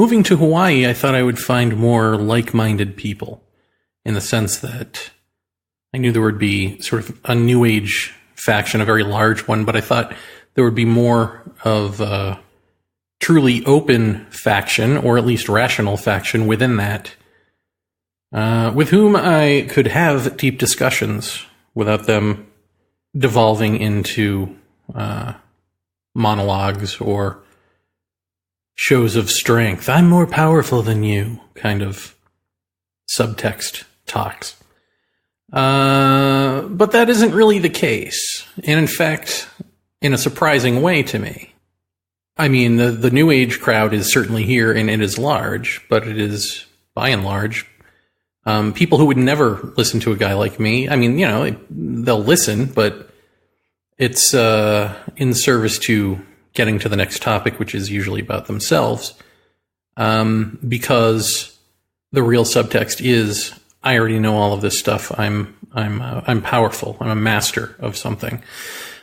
moving to Hawaii, I thought I would find more like-minded people, in the sense that I knew there would be sort of a New Age faction, a very large one, but I thought there would be more of a truly open faction, or at least rational faction within that, with whom I could have deep discussions without them devolving into monologues or shows of strength. I'm more powerful than you, kind of subtext talks. But that isn't really the case. And in fact, in a surprising way to me. I mean, the New Age crowd is certainly here, and it is large, but it is, by and large, people who would never listen to a guy like me. I mean, they'll listen, but it's in service to getting to the next topic, which is usually about themselves, because the real subtext is, I already know all of this stuff. I'm powerful. I'm a master of something.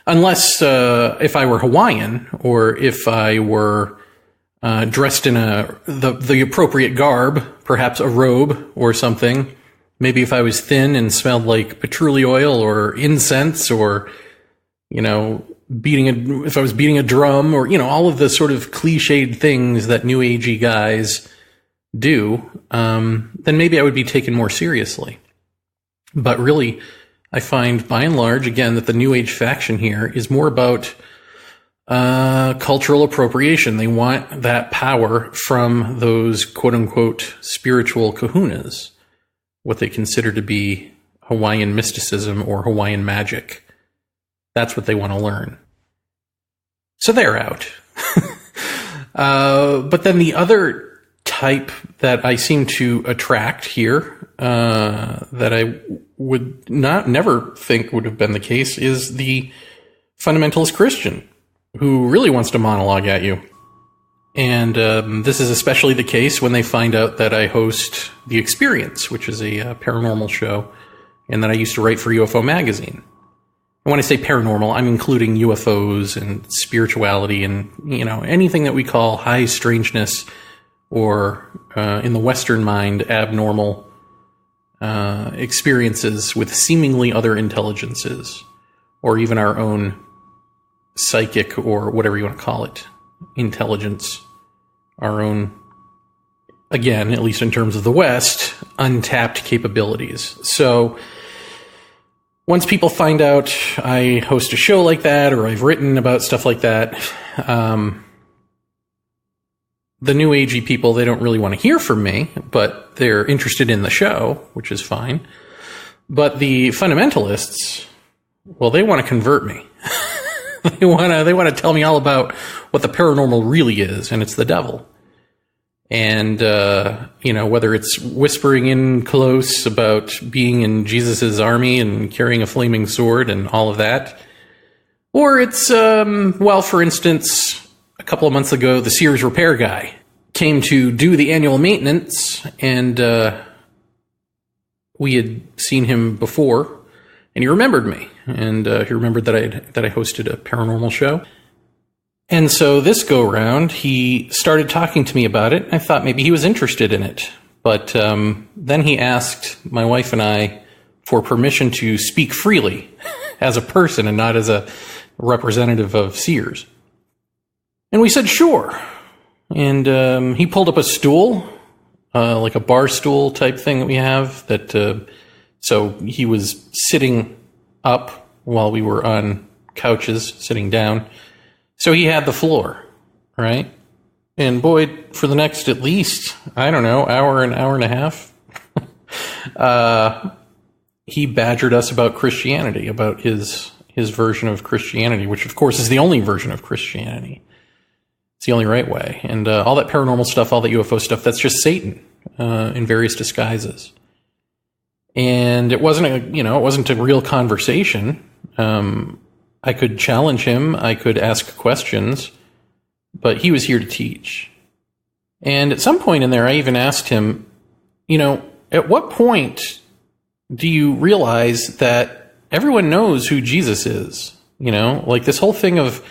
Unless if I were Hawaiian, or if I were dressed in the appropriate garb, perhaps a robe or something. Maybe if I was thin and smelled like patchouli oil or incense, or if I was beating a drum, or all of the sort of cliched things that New Agey guys do, then maybe I would be taken more seriously. But really, I find, by and large, again, that the New Age faction here is more about cultural appropriation. They want that power from those quote-unquote spiritual kahunas, what they consider to be Hawaiian mysticism or Hawaiian magic. That's what they want to learn. So they're out. But then the other type that I seem to attract here, that I would never think would have been the case, is the fundamentalist Christian who really wants to monologue at you. And this is especially the case when they find out that I host The Experience, which is a paranormal show, and that I used to write for UFO Magazine. And when I say paranormal, I'm including UFOs and spirituality and, anything that we call high strangeness, or in the Western mind, abnormal experiences with seemingly other intelligences, or even our own psychic, or whatever you want to call it, intelligence, our own, again, at least in terms of the West, untapped capabilities. So once people find out I host a show like that, or I've written about stuff like that, the New Agey people, they don't really want to hear from me, but they're interested in the show, which is fine. But the fundamentalists, well, they want to convert me. They want to tell me all about what the paranormal really is, and it's the devil. And, whether it's whispering in close about being in Jesus's army and carrying a flaming sword and all of that, or it's, for instance, a couple of months ago, the Sears repair guy came to do the annual maintenance, and we had seen him before, and he remembered me, and he remembered that I hosted a paranormal show. And so this go round, he started talking to me about it. I thought maybe he was interested in it, but then he asked my wife and I for permission to speak freely as a person and not as a representative of Sears. And we said, sure. And he pulled up a stool, like a bar stool type thing that we have. So he was sitting up while we were on couches, sitting down. So he had the floor, right? And boy, for the next at least, I don't know, hour and a half, he badgered us about Christianity, about his version of Christianity, which of course is the only version of Christianity. It's the only right way. And all that paranormal stuff, all that UFO stuff, that's just Satan in various disguises. And it wasn't a real conversation. I could challenge him, I could ask questions, but he was here to teach. And at some point in there, I even asked him, at what point do you realize that everyone knows who Jesus is? Like this whole thing of,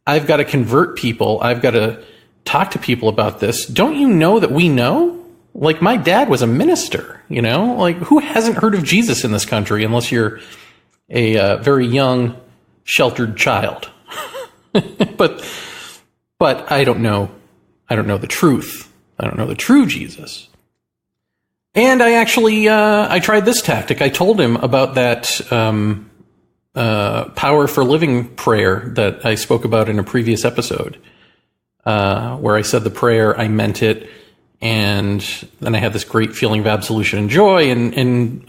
I've got to convert people, I've got to talk to people about this. Don't you know that we know? Like, my dad was a minister, you know? Like, who hasn't heard of Jesus in this country unless you're a very young, sheltered child? But I don't know. I don't know the truth. I don't know the true Jesus. And I actually, I tried this tactic. I told him about that Power for Living prayer that I spoke about in a previous episode, where I said the prayer, I meant it, and then I had this great feeling of absolution and joy, and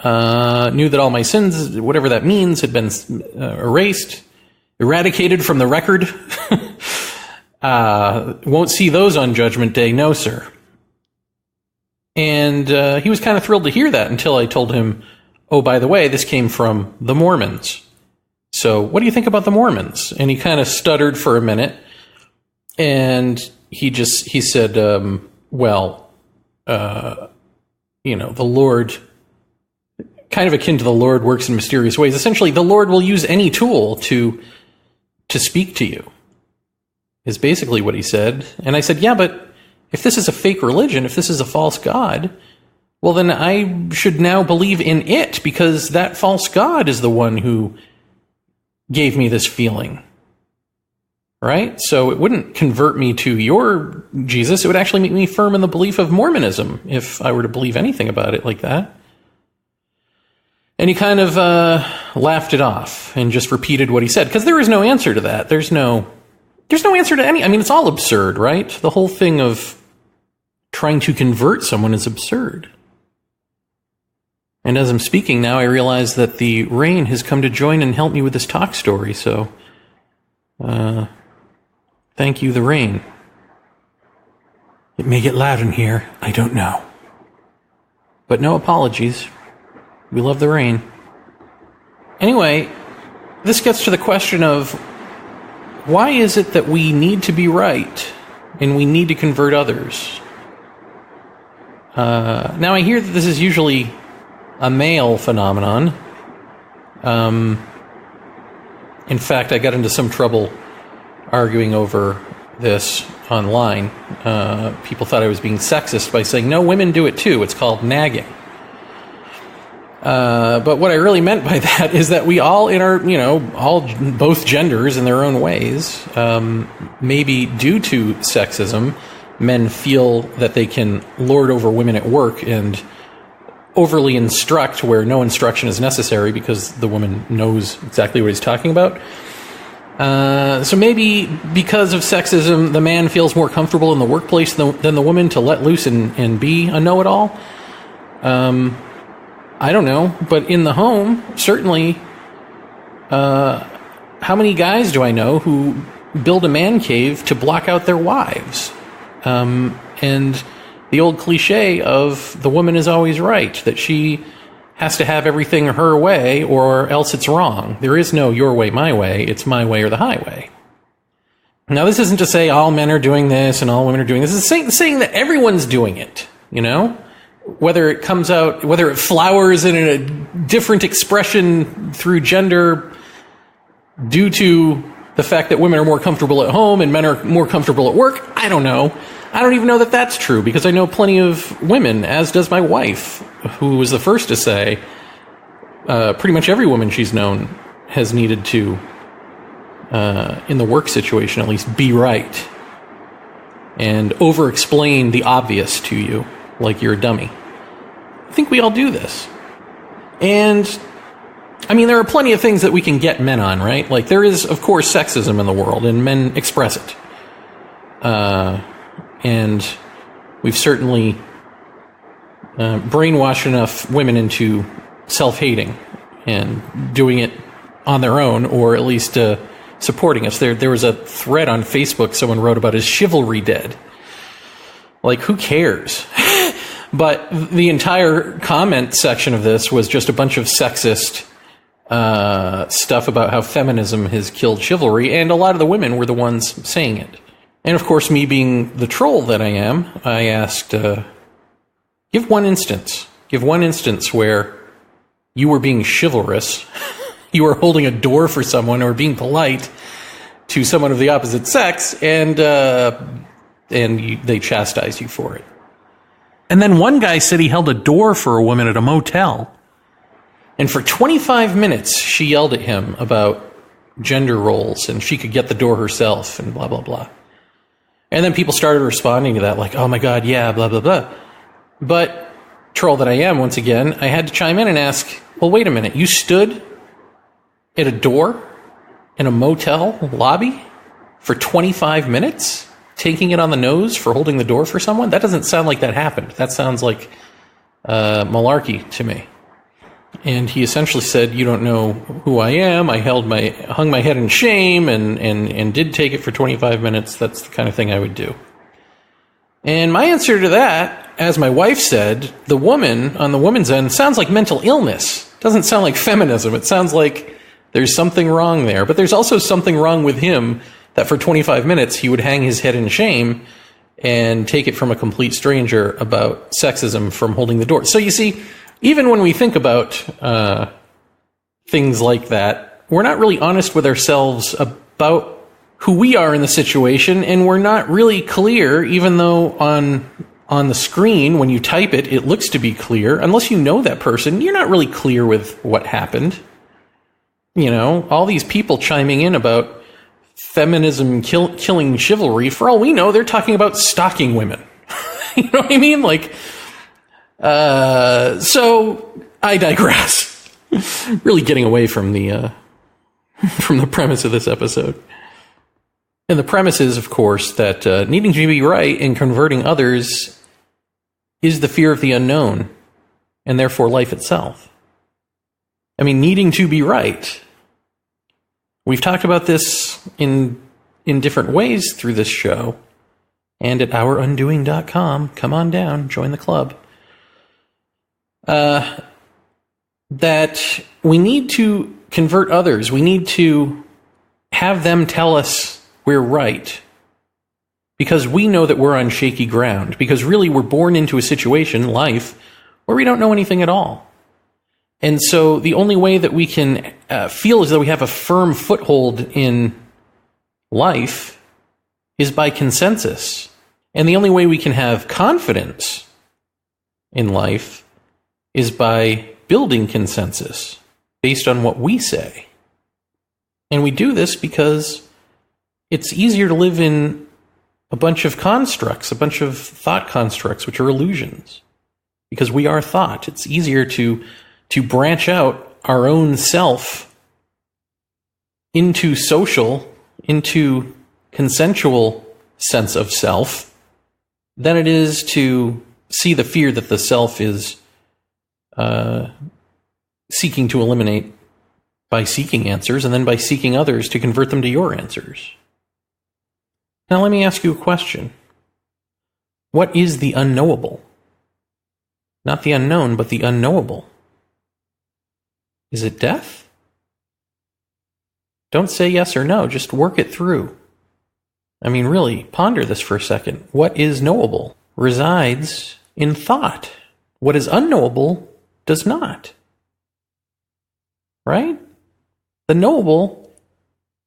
knew that all my sins, whatever that means, had been eradicated from the record. Won't see those on Judgment Day, no, sir. And he was kind of thrilled to hear that until I told him, oh, by the way, this came from the Mormons. So what do you think about the Mormons? And he kind of stuttered for a minute. And he said, well, the Lord, kind of akin to the Lord works in mysterious ways. Essentially, the Lord will use any tool to speak to you, is basically what he said. And I said, yeah, but if this is a fake religion, if this is a false god, well, then I should now believe in it, because that false god is the one who gave me this feeling. Right? So it wouldn't convert me to your Jesus. It would actually make me firm in the belief of Mormonism if I were to believe anything about it like that. And he kind of laughed it off and just repeated what he said, because there is no answer to that. There's no answer to any. I mean, it's all absurd, right? The whole thing of trying to convert someone is absurd. And as I'm speaking now, I realize that the rain has come to join and help me with this talk story. So, thank you, the rain. It may get loud in here. I don't know. But no apologies. We love the rain. Anyway, this gets to the question of, why is it that we need to be right and we need to convert others? Now, I hear that this is usually a male phenomenon. In fact, I got into some trouble arguing over this online. People thought I was being sexist by saying, no, women do it too. It's called nagging. But what I really meant by that is that we all in our, both genders in their own ways, maybe due to sexism, men feel that they can lord over women at work and overly instruct where no instruction is necessary because the woman knows exactly what he's talking about. So maybe because of sexism, the man feels more comfortable in the workplace than the woman to let loose and be a know-it-all. I don't know, but in the home, certainly, how many guys do I know who build a man cave to block out their wives? And the old cliche of the woman is always right, that she has to have everything her way or else it's wrong. There is no your way, my way. It's my way or the highway. Now, this isn't to say all men are doing this and all women are doing this. It's saying that everyone's doing it, Whether it comes out, whether it flowers in a different expression through gender due to the fact that women are more comfortable at home and men are more comfortable at work, I don't know. I don't even know that that's true, because I know plenty of women, as does my wife, who was the first to say pretty much every woman she's known has needed to, in the work situation at least, be right and over-explain the obvious to you like you're a dummy. I think we all do this. And, I mean, there are plenty of things that we can get men on, right? Like, there is, of course, sexism in the world, and men express it. And we've certainly brainwashed enough women into self-hating and doing it on their own, or at least supporting us. There was a thread on Facebook someone wrote about, is chivalry dead? Like, who cares? But the entire comment section of this was just a bunch of sexist stuff about how feminism has killed chivalry, and a lot of the women were the ones saying it. And of course, me being the troll that I am, I asked, give one instance where you were being chivalrous, you were holding a door for someone or being polite to someone of the opposite sex, and and they chastise you for it. And then one guy said he held a door for a woman at a motel. And for 25 minutes, she yelled at him about gender roles and she could get the door herself and blah, blah, blah. And then people started responding to that like, oh my God, yeah, blah, blah, blah. But troll that I am, once again, I had to chime in and ask, well, wait a minute. You stood at a door in a motel lobby for 25 minutes? Taking it on the nose for holding the door for someone? That doesn't sound like that happened. That sounds like malarkey to me. And he essentially said, you don't know who I am. I hung my head in shame and did take it for 25 minutes. That's the kind of thing I would do. And my answer to that, as my wife said, the woman on the woman's end sounds like mental illness. Doesn't sound like feminism. It sounds like there's something wrong there. But there's also something wrong with him that for 25 minutes he would hang his head in shame and take it from a complete stranger about sexism from holding the door. So you see, even when we think about things like that, we're not really honest with ourselves about who we are in the situation, and we're not really clear, even though on the screen, when you type it, it looks to be clear. Unless you know that person, you're not really clear with what happened. You know, all these people chiming in about feminism killing chivalry, for all we know, they're talking about stalking women. You know what I mean? Like, so I digress. Really getting away from the premise of this episode. And the premise is, of course, that needing to be right and converting others is the fear of the unknown, and therefore life itself. I mean, needing to be right. We've talked about this in different ways through this show and at ourundoing.com. Come on down, join the club. That we need to convert others. We need to have them tell us we're right because we know that we're on shaky ground, because really we're born into a situation, life, where we don't know anything at all. And so the only way that we can feel as though we have a firm foothold in life is by consensus. And the only way we can have confidence in life is by building consensus based on what we say. And we do this because it's easier to live in a bunch of constructs, a bunch of thought constructs, which are illusions. Because we are thought. It's easier to branch out our own self into social, into consensual sense of self, than it is to see the fear that the self is seeking to eliminate by seeking answers, and then by seeking others to convert them to your answers. Now let me ask you a question. What is the unknowable? Not the unknown, but the unknowable. Is it death? Don't say yes or no, just work it through. I mean, really, ponder this for a second. What is knowable resides in thought. What is unknowable does not. Right? The knowable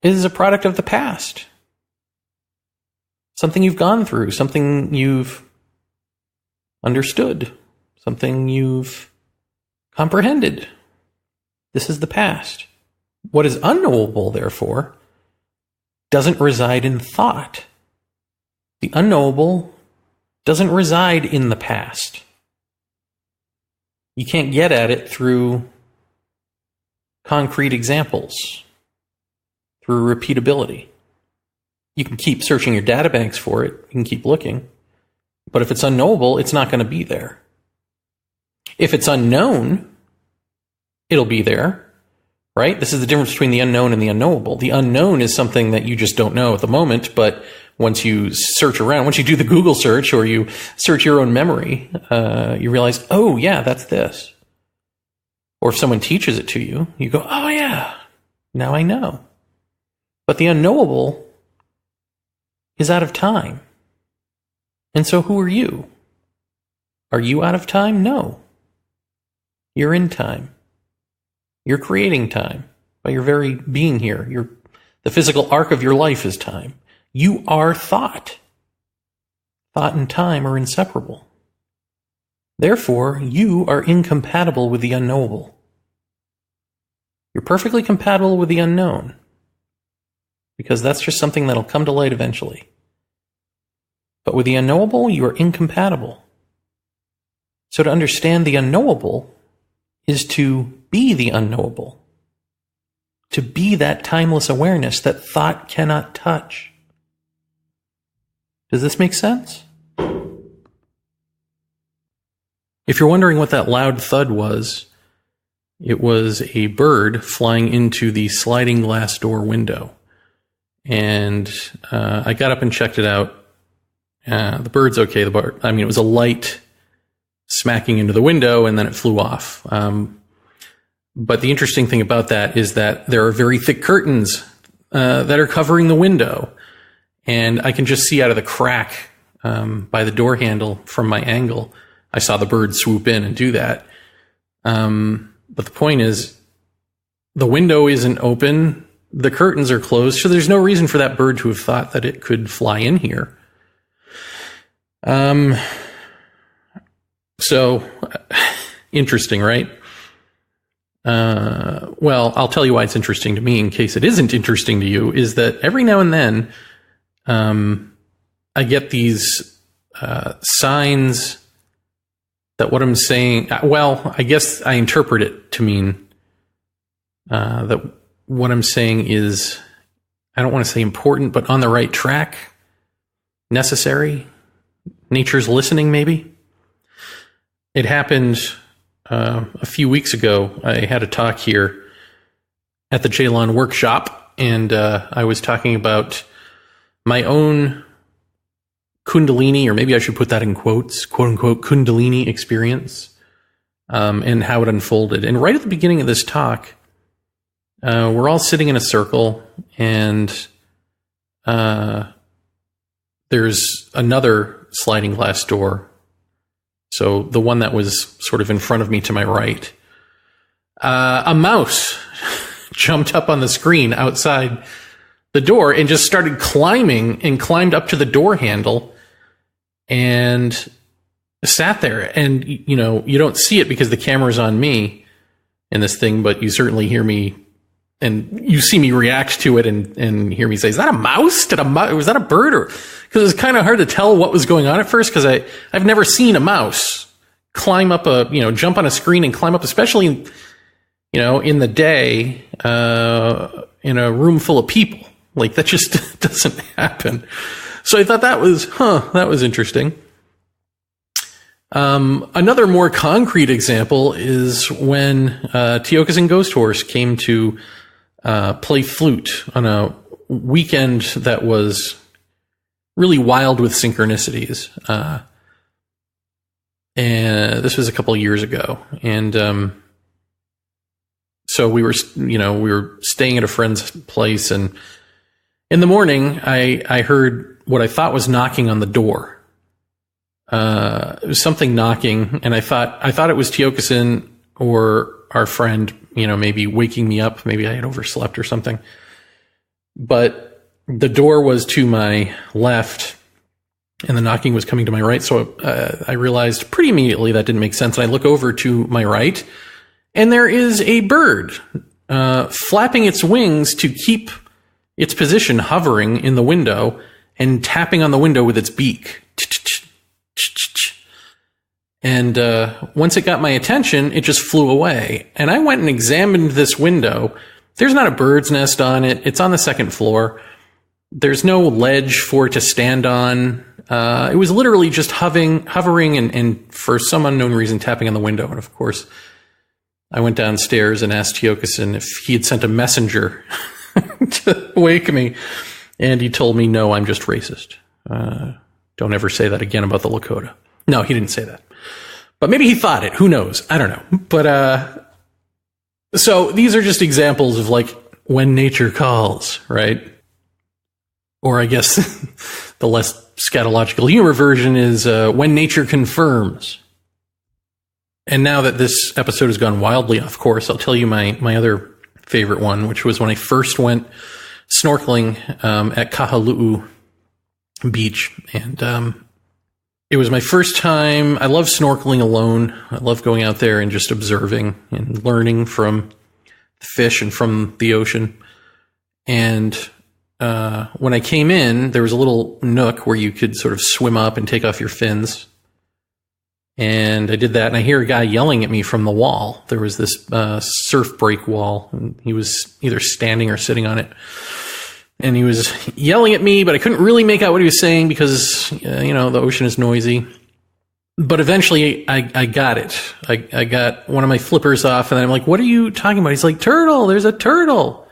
is a product of the past. Something you've gone through, something you've understood, something you've comprehended. This is the past. What is unknowable, therefore, doesn't reside in thought. The unknowable doesn't reside in the past. You can't get at it through concrete examples, through repeatability. You can keep searching your databanks for it. You can keep looking. But if it's unknowable, it's not going to be there. If it's unknown, it'll be there, right? This is the difference between the unknown and the unknowable. The unknown is something that you just don't know at the moment, but once you search around, once you do the Google search or you search your own memory, you realize, oh yeah, that's this. Or if someone teaches it to you, you go, oh yeah, now I know. But the unknowable is out of time. And so who are you? Are you out of time? No. You're in time. You're creating time by your very being here. The physical arc of your life is time. You are thought. thought and time are inseparable. Therefore, you are incompatible with the unknowable. You're perfectly compatible with the unknown, because that's just something that'll come to light eventually. But with the unknowable, you are incompatible. So to understand the unknowable is to be the unknowable. To be that timeless awareness that thought cannot touch. Does this make sense? If you're wondering what that loud thud was, it was a bird flying into the sliding glass door window. And I got up and checked it out. The bird's okay. It was a light smacking into the window, and then it flew off. But the interesting thing about that is that there are very thick curtains that are covering the window. And I can just see out of the crack by the door handle from my angle. I saw the bird swoop in and do that. But the point is, the window isn't open. The curtains are closed. So there's no reason for that bird to have thought that it could fly in here. So interesting, right? Well, I'll tell you why it's interesting to me in case it isn't interesting to you, is that every now and then, I get these, signs that what I'm saying, well, I guess I interpret it to mean, that what I'm saying is, I don't want to say important, but on the right track, necessary, nature's listening maybe. It happened a few weeks ago. I had a talk here at the Jalon workshop, and I was talking about my own Kundalini, or maybe I should put that in quotes, quote unquote, Kundalini experience, and how it unfolded. And right at the beginning of this talk, we're all sitting in a circle, and there's another sliding glass door. So the one that was sort of in front of me to my right. A mouse jumped up on the screen outside the door and just started climbing and climbed up to the door handle and sat there. And, you know, you don't see it because the camera's on me in this thing, but you certainly hear me and you see me react to it and hear me say, is that a mouse? Was that a bird? Or, because it was kind of hard to tell what was going on at first, because I've never seen a mouse climb up jump on a screen and climb up, especially, in the day, in a room full of people. Like, that just doesn't happen. So I thought that was interesting. Another more concrete example is when Tiokasin Ghost Horse came to play flute on a weekend that was really wild with synchronicities. And this was a couple of years ago. And so we were staying at a friend's place, and in the morning I heard what I thought was knocking on the door. It was something knocking, and I thought it was Tiokasin or our friend, maybe waking me up. Maybe I had overslept or something. But the door was to my left, and the knocking was coming to my right. So I realized pretty immediately that didn't make sense. And I look over to my right, and there is a bird flapping its wings to keep its position, hovering in the window and tapping on the window with its beak. And once it got my attention, it just flew away. And I went and examined this window. There's not a bird's nest on it. It's on the second floor. There's no ledge for it to stand on. It was literally just hovering and for some unknown reason tapping on the window. And of course, I went downstairs and asked Tiokasin if he had sent a messenger to wake me. And he told me, no, I'm just racist. Don't ever say that again about the Lakota. No, he didn't say that. But maybe he thought it. Who knows? I don't know. But so these are just examples of like when nature calls, right? Or I guess the less scatological humor version is when nature confirms. And now that this episode has gone wildly off course, I'll tell you my other favorite one, which was when I first went snorkeling at Kahalu'u Beach. And It was my first time. I love snorkeling alone. I love going out there and just observing and learning from the fish and from the ocean. And when I came in, there was a little nook where you could sort of swim up and take off your fins. And I did that, and I hear a guy yelling at me from the wall. There was this surf break wall, and he was either standing or sitting on it. And he was yelling at me, but I couldn't really make out what he was saying because, the ocean is noisy. But eventually I got it. I got one of my flippers off, and I'm like, what are you talking about? He's like, turtle, there's a turtle.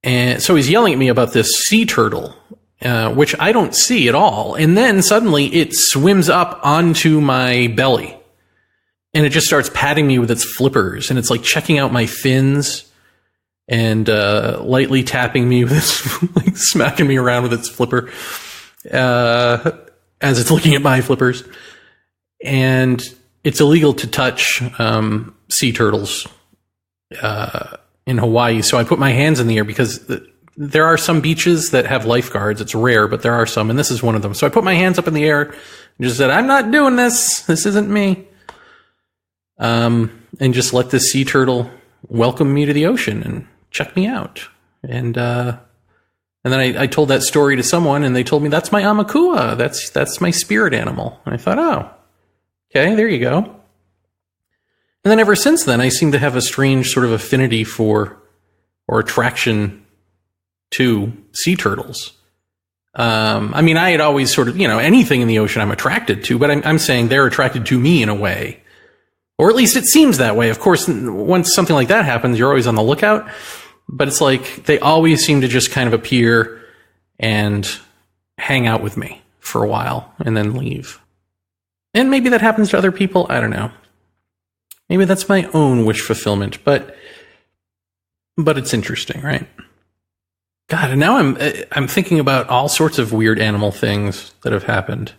And so he's yelling at me about this sea turtle, which I don't see at all. And then suddenly it swims up onto my belly, and it just starts patting me with its flippers, and it's like checking out my fins. And lightly tapping me with its, like smacking me around with its flipper as it's looking at my flippers. And it's illegal to touch sea turtles in Hawaii. So I put my hands in the air because there are some beaches that have lifeguards. It's rare, but there are some, and this is one of them. So I put my hands up in the air and just said, I'm not doing this. This isn't me. And just let this sea turtle welcome me to the ocean and check me out. And then I told that story to someone, and they told me that's my amakua. That's my spirit animal. And I thought, oh, okay, there you go. And then ever since then, I seem to have a strange sort of affinity for or attraction to sea turtles. I mean, I had always sort of, anything in the ocean I'm attracted to, but I'm saying they're attracted to me in a way. Or at least it seems that way. Of course, once something like that happens, you're always on the lookout. But it's like they always seem to just kind of appear and hang out with me for a while and then leave. And maybe that happens to other people. I don't know. Maybe that's my own wish fulfillment. But it's interesting, right? God, and now I'm thinking about all sorts of weird animal things that have happened.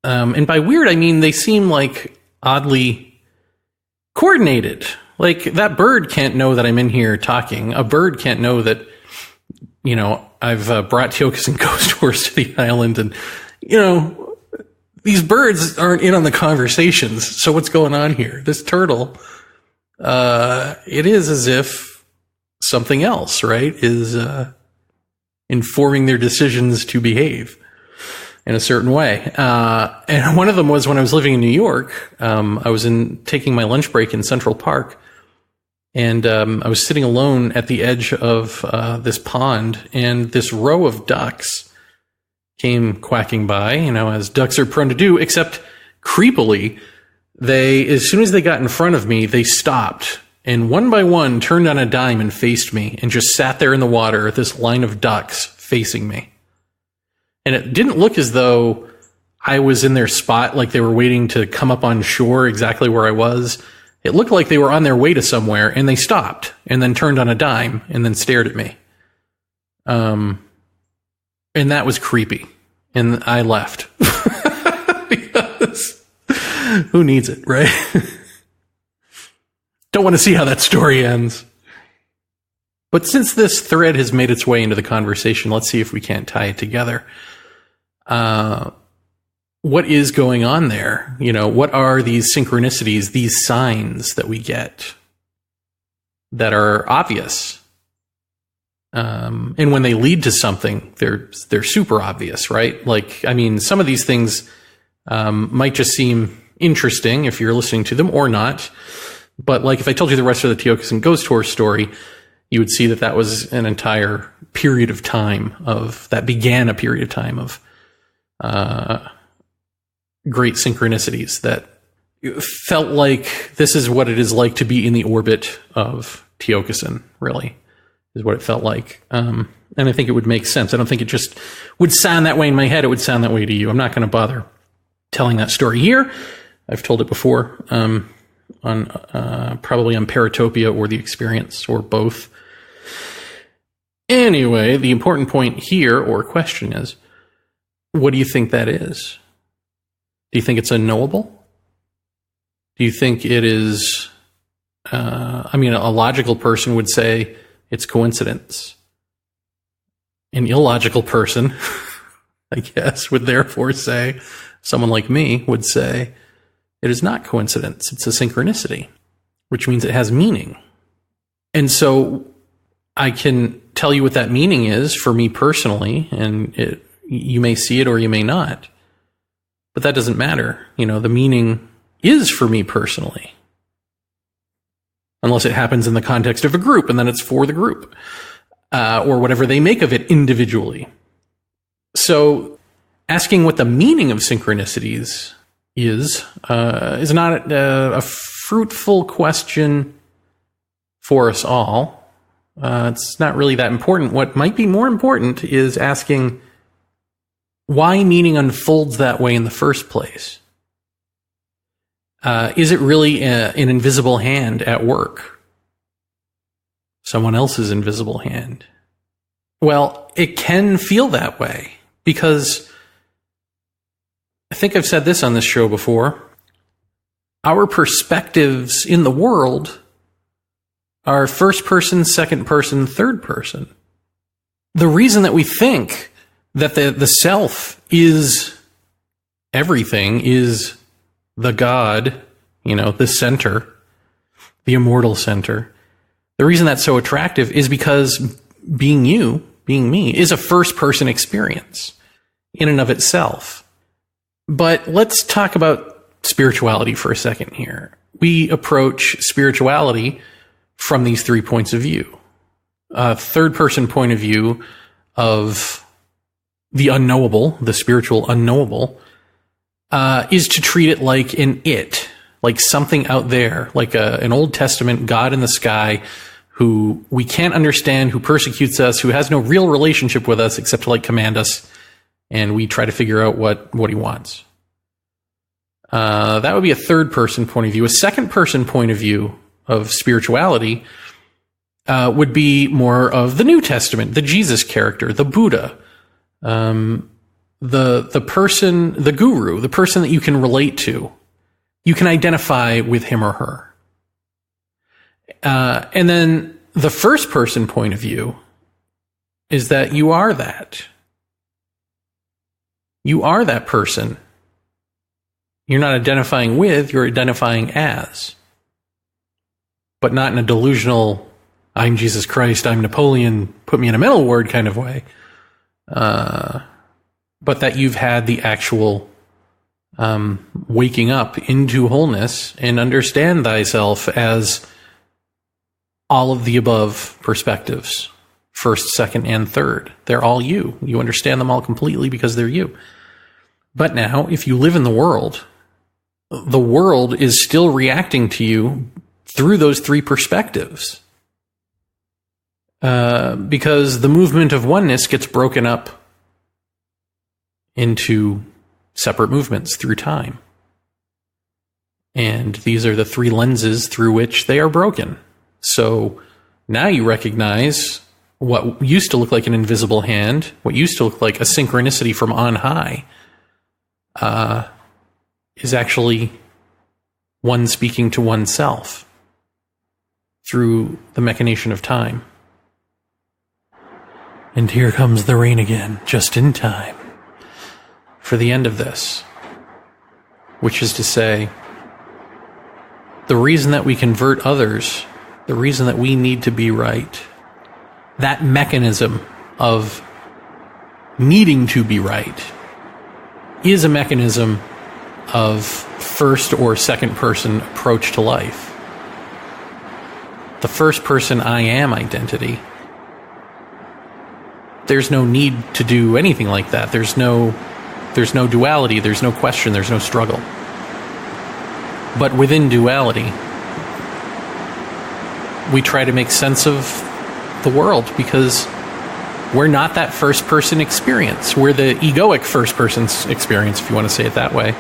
And by weird, I mean they seem like oddly coordinated. Like, that bird can't know that I'm in here talking. A bird can't know that, I've brought Tiokasin Ghost Horse to the island. And, these birds aren't in on the conversations. So what's going on here? This turtle, it is as if something else, right, is informing their decisions to behave in a certain way. And one of them was when I was living in New York. I was taking my lunch break in Central Park, and I was sitting alone at the edge of this pond, and this row of ducks came quacking by, as ducks are prone to do, except creepily, as soon as they got in front of me, they stopped, and one by one turned on a dime and faced me, and just sat there in the water, this line of ducks facing me. And it didn't look as though I was in their spot, like they were waiting to come up on shore exactly where I was. It looked like they were on their way to somewhere, and they stopped, and then turned on a dime, and then stared at me. And that was creepy. And I left. Because who needs it, right? Don't want to see how that story ends. But since this thread has made its way into the conversation, let's see if we can't tie it together. What is going on there? What are these synchronicities, these signs that we get that are obvious? And when they lead to something, they're super obvious, right? Like, I mean, some of these things might just seem interesting if you're listening to them or not. But like, if I told you the rest of the Tiokasin Ghost Horse story, you would see that was an entire period of time that began a period of time of great synchronicities that felt like this is what it is like to be in the orbit of Tiokasin, really, is what it felt like. And I think it would make sense. I don't think it just would sound that way in my head. It would sound that way to you. I'm not going to bother telling that story here. I've told it before on probably on Paratopia or The Experience or both. Anyway, the important point here or question is, what do you think that is? Do you think it's unknowable? Do you think it is, a logical person would say it's coincidence. An illogical person I guess, would therefore say, someone like me would say, it is not coincidence, it's a synchronicity, which means it has meaning. And so I can tell you what that meaning is for me personally, and you may see it or you may not, but that doesn't matter. The meaning is for me personally, unless it happens in the context of a group, and then it's for the group, or whatever they make of it individually. So asking what the meaning of synchronicities is not a fruitful question for us all. It's not really that important. What might be more important is asking why meaning unfolds that way in the first place. Is it really an invisible hand at work? Someone else's invisible hand? Well, it can feel that way because I think I've said this on this show before. Our perspectives in the world are first person, second person, third person. The reason that we think that the self is everything, is the God, the center, the immortal center. The reason that's so attractive is because being you, being me, is a first person experience in and of itself. But let's talk about spirituality for a second here. We approach spirituality from these 3 points of view. A third person point of view of the unknowable, the spiritual unknowable, is to treat it like like something out there, like an Old Testament God in the sky who we can't understand, who persecutes us, who has no real relationship with us except to command us, and we try to figure out what he wants. That would be a third person point of view. A second person point of view of spirituality would be more of the New Testament, the Jesus character, the Buddha, the person, the guru, the person that you can relate to. You can identify with him or her. And then the first person point of view is that you are that. You are that person. You're not identifying with, you're identifying as. But not in a delusional, I'm Jesus Christ, I'm Napoleon, put me in a mental ward kind of way. But that you've had the actual waking up into wholeness and understand thyself as all of the above perspectives, first, second, and third. They're all you. You understand them all completely because they're you. But now, if you live in the world is still reacting to you through those 3 perspectives. Because the movement of oneness gets broken up into separate movements through time. And these are the 3 lenses through which they are broken. So now you recognize what used to look like an invisible hand, what used to look like a synchronicity from on high, is actually one speaking to oneself through the machination of time. And here comes the rain again, just in time for the end of this, which is to say, the reason that we convert others, the reason that we need to be right, that mechanism of needing to be right is a mechanism of first or second person approach to life. The first person I am identity, there's no need to do anything like that. There's no duality, there's no question, there's no struggle. But within duality, we try to make sense of the world because we're not that first person experience. We're the egoic first person experience, if you want to say it that way.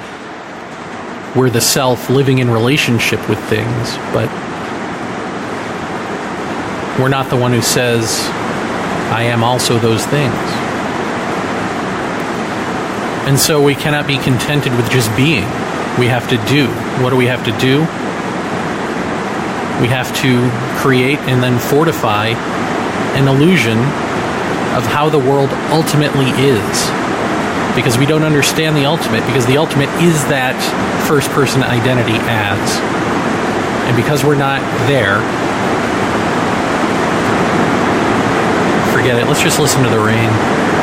We're the self living in relationship with things, but we're not the one who says, I am also those things. And so we cannot be contented with just being. We have to do. What do we have to do? We have to create and then fortify an illusion of how the world ultimately is. because we don't understand the ultimate, because the ultimate is that first-person identity as. And because we're not there, forget it. Let's just listen to the rain.